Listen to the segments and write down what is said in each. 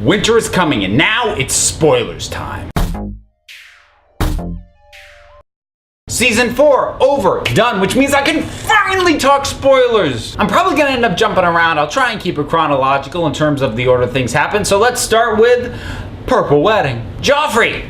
winter is coming, and now it's spoilers time. Season 4, over, done, which means I can finally talk spoilers. I'm probably gonna end up jumping around. I'll try and keep it chronological in terms of the order things happen. So let's start with Purple Wedding. Joffrey!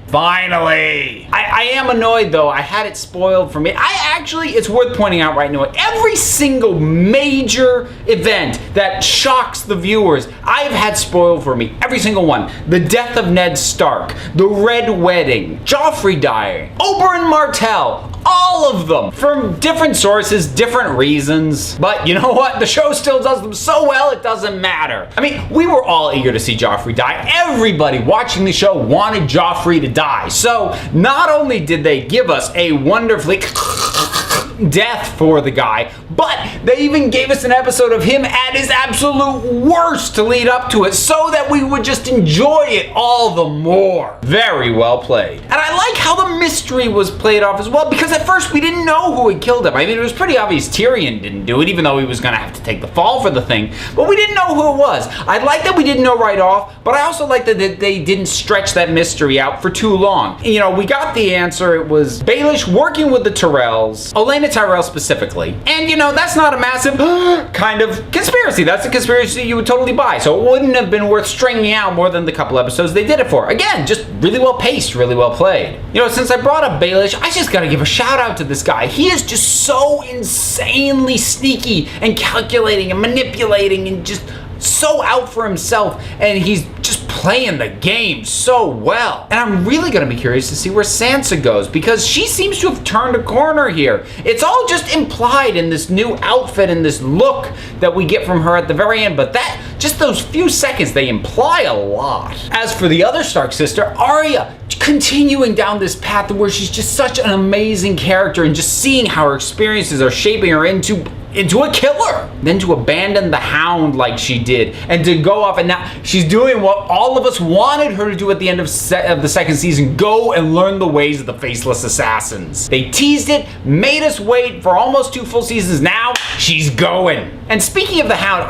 Finally! I am annoyed though. I had it spoiled for me. It's worth pointing out right now, every single major event that shocks the viewers, I've had spoiled for me. Every single one. The death of Ned Stark, the Red Wedding, Joffrey dying, Oberyn Martell, all of them. From different sources, different reasons. But you know what? The show still does them so well, it doesn't matter. I mean, we were all eager to see Joffrey die. Everybody watching the show wanted Joffrey to die. So not only did they give us a wonderfully death for the guy, but they even gave us an episode of him at his absolute worst to lead up to it, so that we would just enjoy it all the more. Very well played. And I like how the mystery was played off as well, because at first we didn't know who had killed him. I mean, it was pretty obvious Tyrion didn't do it, even though he was gonna have to take the fall for the thing, but we didn't know who it was. I like that we didn't know right off, but I also like that they didn't stretch that mystery out for too long. You know, we got the answer. It was Baelish working with the Tyrells, Olenna Tyrell specifically, and you know, that's not a massive kind of conspiracy. That's a conspiracy you would totally buy, so it wouldn't have been worth stringing out more than the couple episodes they did it for. Again, just really well paced, really well played. You know, since I brought up Baelish, I just gotta give a shout out to this guy. He is just so insanely sneaky and calculating and manipulating and just so out for himself, and he's just playing the game so well. And I'm really gonna be curious to see where Sansa goes, because she seems to have turned a corner here. It's all just implied in this new outfit and this look that we get from her at the very end, but that, just those few seconds, they imply a lot. As for the other Stark sister, Arya, continuing down this path where she's just such an amazing character, and just seeing how her experiences are shaping her into a killer. Then to abandon the Hound like she did, and to go off, and now she's doing what all of us wanted her to do at the end of the second season, go and learn the ways of the Faceless Assassins. They teased it, made us wait for almost 2 full seasons. Now she's going. And speaking of the Hound,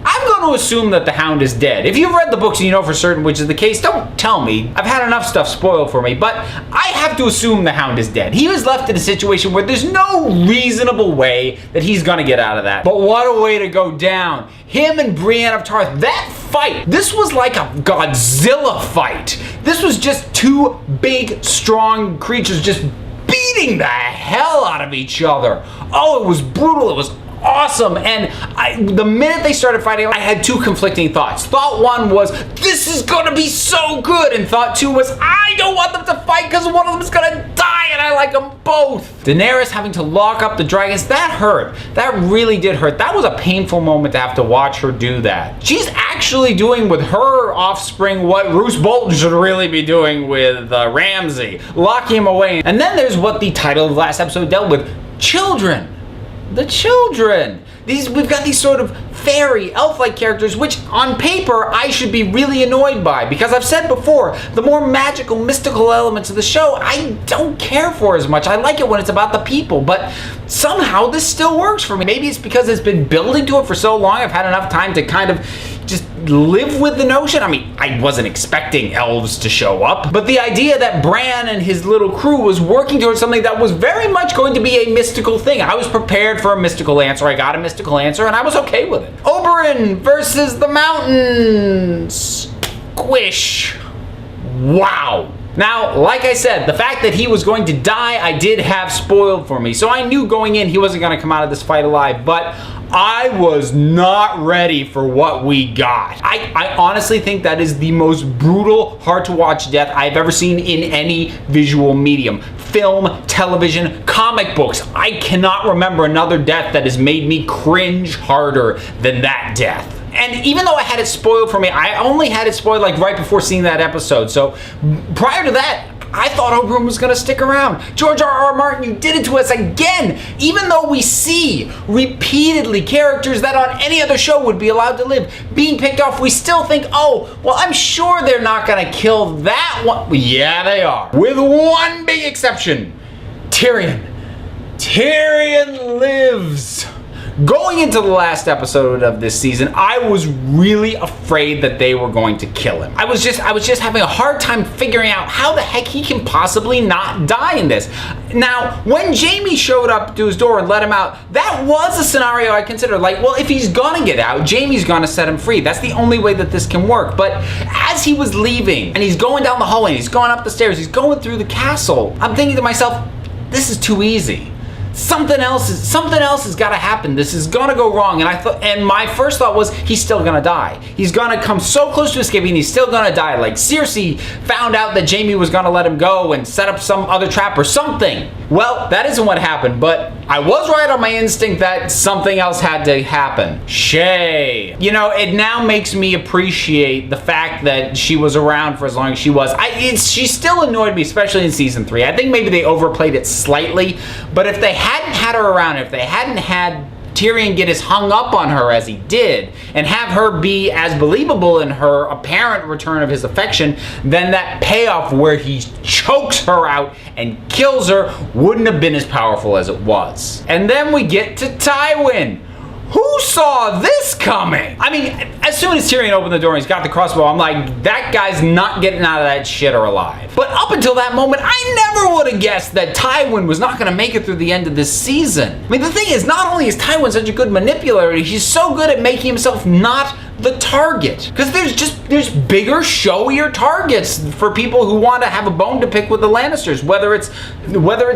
I'm going to assume that the Hound is dead. If you've read the books and you know for certain which is the case, don't tell me. I've had enough stuff spoiled for me, but I have to assume the Hound is dead. He was left in a situation where there's no reasonable way that he's going to get out of that. But what a way to go down. Him and Brienne of Tarth, that fight, this was like a Godzilla fight. This was just 2 big, strong creatures just beating the hell out of each other. Oh, it was brutal. It was awesome. And the minute they started fighting, I had 2 conflicting thoughts. Thought 1 was, this is gonna be so good, and thought 2 was, I don't want them to fight because one of them is gonna die, and I like them both. Daenerys having to lock up the dragons, that hurt. That really did hurt. That was a painful moment to have to watch her do that. She's actually doing with her offspring what Roose Bolton should really be doing with Ramsay, locking him away. And then there's what the title of the last episode dealt with, children. The children. We've got these sort of fairy, elf-like characters, which on paper I should be really annoyed by, because I've said before, the more magical, mystical elements of the show I don't care for as much. I like it when it's about the people, but somehow this still works for me. Maybe it's because it's been building to it for so long, I've had enough time to kind of just live with the notion. I mean, I wasn't expecting elves to show up, but the idea that Bran and his little crew was working towards something that was very much going to be a mystical thing. I was prepared for a mystical answer. I got a mystical answer, and I was okay with it. Oberyn versus the Mountains. Squish. Wow. Now, like I said, the fact that he was going to die, I did have spoiled for me. So I knew going in he wasn't going to come out of this fight alive, but I was not ready for what we got. I honestly think that is the most brutal, hard-to-watch death I've ever seen in any visual medium. Film, television, comic books. I cannot remember another death that has made me cringe harder than that death. And even though I had it spoiled for me, I only had it spoiled like right before seeing that episode. So prior to that, I thought Oberyn was going to stick around. George R.R. Martin, you did it to us again. Even though we see repeatedly characters that on any other show would be allowed to live being picked off, we still think, oh, well, I'm sure they're not going to kill that one. Yeah, they are. With one big exception, Tyrion. Tyrion lives. Going into the last episode of this season, I was really afraid that they were going to kill him. I was just having a hard time figuring out how the heck he can possibly not die in this. Now, when Jamie showed up to his door and let him out, that was a scenario I considered. Like, well, if he's gonna get out, Jamie's gonna set him free. That's the only way that this can work. But as he was leaving, and he's going down the hallway, and he's going up the stairs, he's going through the castle, I'm thinking to myself, this is too easy. Something else has got to happen. This is gonna go wrong. And my first thought was, he's still gonna die. He's gonna come so close to escaping, he's still gonna die. Like Cersei found out that Jamie was gonna let him go and set up some other trap or something. Well, that isn't what happened, but I was right on my instinct that something else had to happen. Shae. You know, it now makes me appreciate the fact that she was around for as long as she was. She still annoyed me, especially in season 3. I think maybe they overplayed it slightly, but if they hadn't had her around, if they hadn't had Tyrion get as hung up on her as he did, and have her be as believable in her apparent return of his affection, then that payoff where he chokes her out and kills her wouldn't have been as powerful as it was. And then we get to Tywin. Who saw this coming? I mean, as soon as Tyrion opened the door and he's got the crossbow, I'm like, that guy's not getting out of that shitter alive. But up until that moment, I never would have guessed that Tywin was not going to make it through the end of this season. I mean, the thing is, not only is Tywin such a good manipulator, he's so good at making himself not the target. Because there's bigger, showier targets for people who want to have a bone to pick with the Lannisters. Whether it's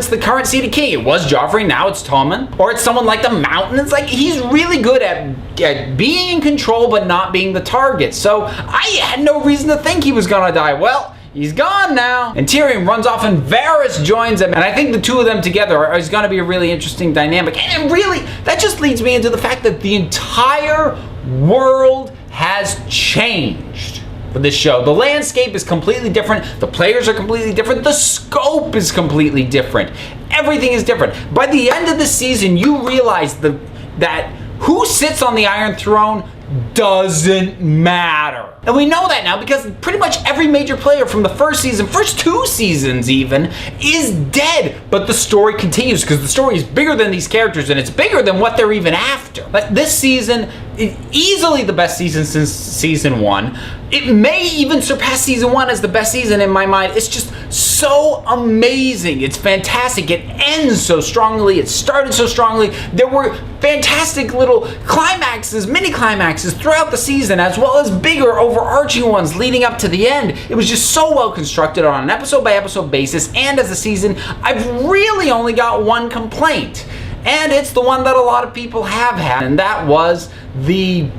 the current seated king, it was Joffrey, now it's Tommen, or it's someone like the Mountain. It's like he's really good at being in control but not being the target. So I had no reason to think he was gonna die. Well, he's gone now. And Tyrion runs off and Varys joins him. And I think the two of them together is going to be a really interesting dynamic. And really, that just leads me into the fact that the entire world has changed for this show. The landscape is completely different. The players are completely different. The scope is completely different. Everything is different. By the end of the season, you realize that who sits on the Iron Throne doesn't matter. And we know that now because pretty much every major player from the first season, first 2 seasons even, is dead. But the story continues because the story is bigger than these characters and it's bigger than what they're even after. But this season is easily the best season since season 1. It may even surpass season 1 as the best season in my mind. It's just so amazing. It's fantastic. It ends so strongly. It started so strongly. There were fantastic little climaxes, mini climaxes throughout the season, as well as bigger overarching ones leading up to the end. It was just so well constructed on an episode by episode basis, and as a season, I've really only got one complaint. And it's the one that a lot of people have had, and that was the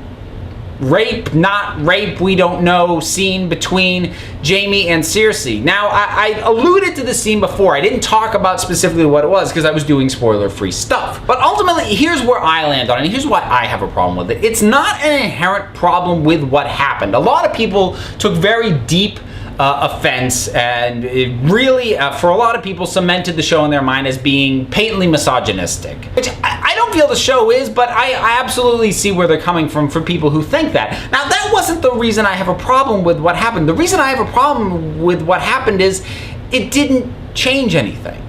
rape, not rape, we don't know scene between Jaime and Cersei. Now, I alluded to the scene before. I didn't talk about specifically what it was because I was doing spoiler-free stuff. But ultimately, here's where I land on it, and here's why I have a problem with it. It's not an inherent problem with what happened. A lot of people took very deep offense, and it really, for a lot of people, cemented the show in their mind as being patently misogynistic. Which I don't feel the show is, but I absolutely see where they're coming from for people who think that. Now, that wasn't the reason I have a problem with what happened. The reason I have a problem with what happened is it didn't change anything.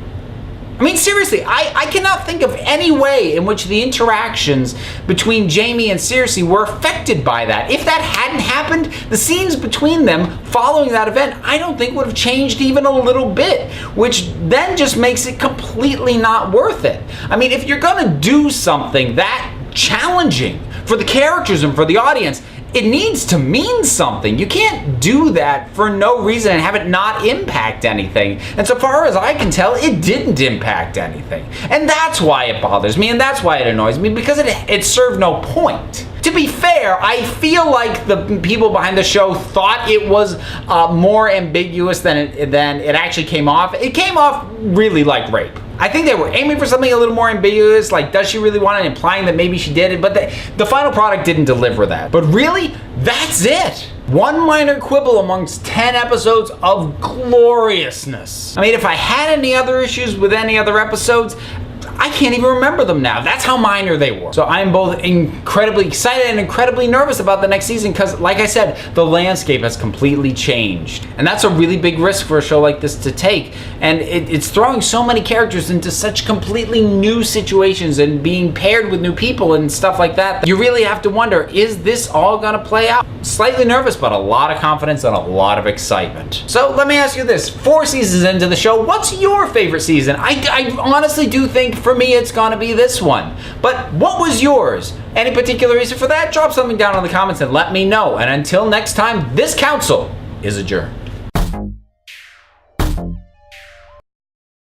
I mean, seriously, I cannot think of any way in which the interactions between Jaime and Cersei were affected by that. If that hadn't happened, the scenes between them following that event, I don't think would have changed even a little bit, which then just makes it completely not worth it. I mean, if you're gonna do something that challenging for the characters and for the audience, it needs to mean something. You can't do that for no reason and have it not impact anything. And so far as I can tell, it didn't impact anything. And that's why it bothers me, and that's why it annoys me, because it served no point. To be fair, I feel like the people behind the show thought it was more ambiguous than it actually came off. It came off really like rape. I think they were aiming for something a little more ambiguous, like does she really want it, implying that maybe she did it, but the final product didn't deliver that. But really, that's it. One minor quibble amongst 10 episodes of gloriousness. I mean, if I had any other issues with any other episodes, I can't even remember them now. That's how minor they were. So I'm both incredibly excited and incredibly nervous about the next season because, like I said, the landscape has completely changed. And that's a really big risk for a show like this to take. And it's throwing so many characters into such completely new situations and being paired with new people and stuff like that. You really have to wonder, is this all gonna play out? Slightly nervous, but a lot of confidence and a lot of excitement. So let me ask you this, 4 seasons into the show, what's your favorite season? I honestly do think for me it's gonna be this one. But what was yours? Any particular reason for that? Drop something down in the comments and let me know. And until next time, this council is adjourned.